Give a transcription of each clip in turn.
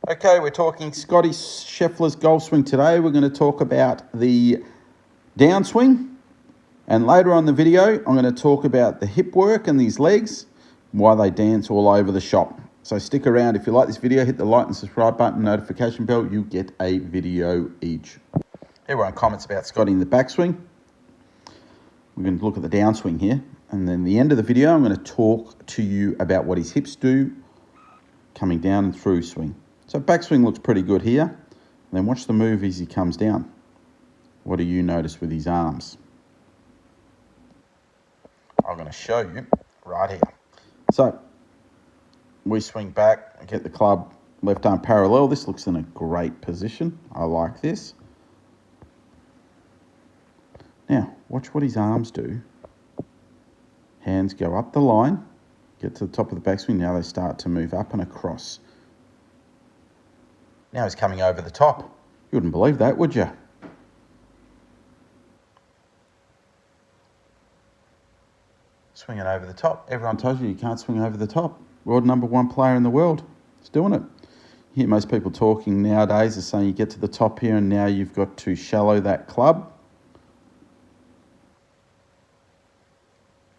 Okay, we're talking Scottie Scheffler's golf swing today. We're going to talk about the downswing, and later on in the video, I'm going to talk about the hip work and these legs, why they dance all over the shop. So stick around. If you like this video, hit the like and subscribe button, notification bell. You get a video each. Everyone comments about Scottie in the backswing. We're going to look at the downswing here, and then at the end of the video, I'm going to talk to you about what his hips do coming down and through swing. So backswing looks pretty good here. And then watch the move as he comes down. What do you notice with his arms? I'm going to show you right here. So we swing back, get the club left arm parallel. This looks in a great position. I like this. Now, watch what his arms do. Hands go up the line, get to the top of the backswing. Now they start to move up and across. Now he's coming over the top. You wouldn't believe that, would you? Swinging over the top. Everyone tells you can't swing over the top. World #1 player in the world is doing it. You hear most people talking nowadays is saying you get to the top here and now you've got to shallow that club.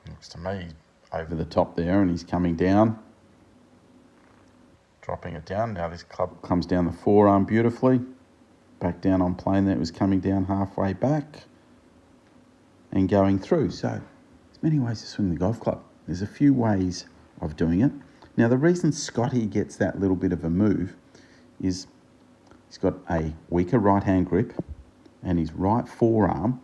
Looks to me over the top there, and he's coming down. Dropping it down. Now this club comes down the forearm beautifully. Back down on plane there. It was coming down halfway back and going through. So there's many ways to swing the golf club. There's a few ways of doing it. Now the reason Scottie gets that little bit of a move is he's got a weaker right hand grip and his right forearm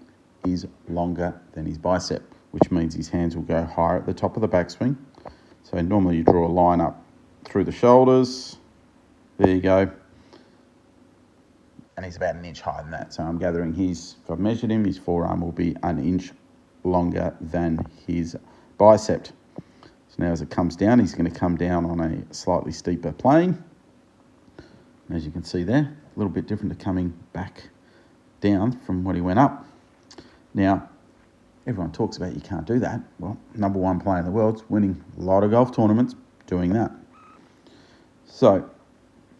is longer than his bicep, which means his hands will go higher at the top of the backswing. So normally you draw a line up through the shoulders. There you go. And he's about an inch higher than that. So I'm gathering if I've measured him, his forearm will be an inch longer than his bicep. So now as it comes down, he's going to come down on a slightly steeper plane. And as you can see there, a little bit different to coming back down from what he went up. Now, everyone talks about you can't do that. Well, #1 player in the world's winning a lot of golf tournaments doing that. So,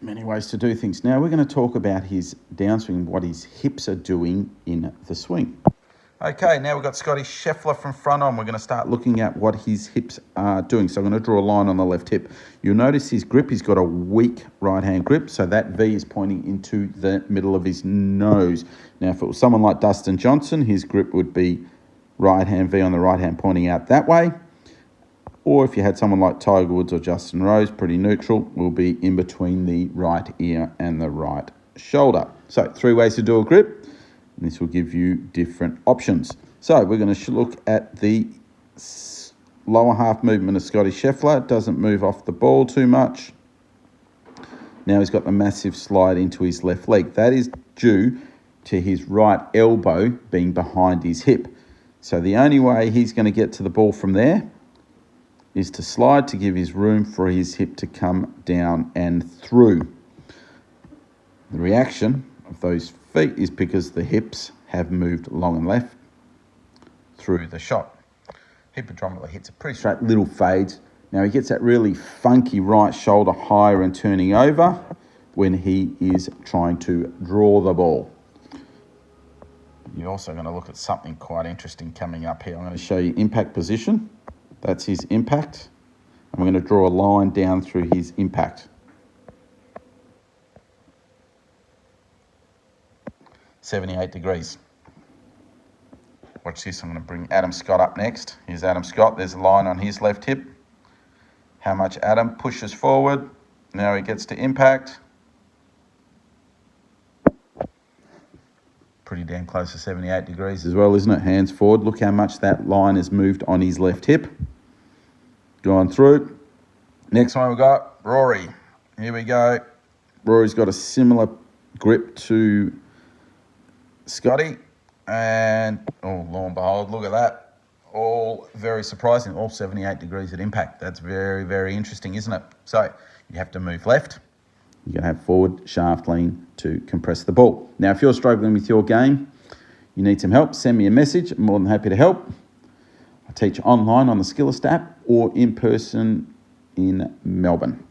many ways to do things. Now we're going to talk about his downswing, what his hips are doing in the swing. Okay, now we've got Scottie Scheffler from front on. We're going to start looking at what his hips are doing. So I'm going to draw a line on the left hip. You'll notice his grip, he's got a weak right-hand grip, so that V is pointing into the middle of his nose. Now, if it was someone like Dustin Johnson, his grip would be right-hand V on the right hand pointing out that way. Or if you had someone like Tiger Woods or Justin Rose, pretty neutral, will be in between the right ear and the right shoulder. So 3 ways to do a grip, and this will give you different options. So we're going to look at the lower half movement of Scottie Scheffler. It doesn't move off the ball too much. Now he's got the massive slide into his left leg. That is due to his right elbow being behind his hip. So the only way he's going to get to the ball from there is to slide to give his room for his hip to come down and through. The reaction of those feet is because the hips have moved long and left through the shot. Hippodrominally hits a pretty straight little fades. Now he gets that really funky right shoulder higher and turning over when he is trying to draw the ball. You're also going to look at something quite interesting coming up here. I'm going to show you impact position. That's his impact. I'm going to draw a line down through his impact. 78 degrees. Watch this. I'm going to bring Adam Scott up next. Here's Adam Scott. There's a line on his left hip. How much Adam pushes forward. Now he gets to impact. Pretty damn close to 78 degrees as well, isn't it? Hands forward. Look how much that line has moved on his left hip. Going through. Next one we've got Rory. Here we go. Rory's got a similar grip to Scottie. And, oh, lo and behold, look at that. All very surprising. All 78 degrees at impact. That's very, very interesting, isn't it? So you have to move left. You're going to have forward shaft lean to compress the ball. Now, if you're struggling with your game, you need some help, send me a message. I'm more than happy to help. I teach online on the Skillest app or in person in Melbourne.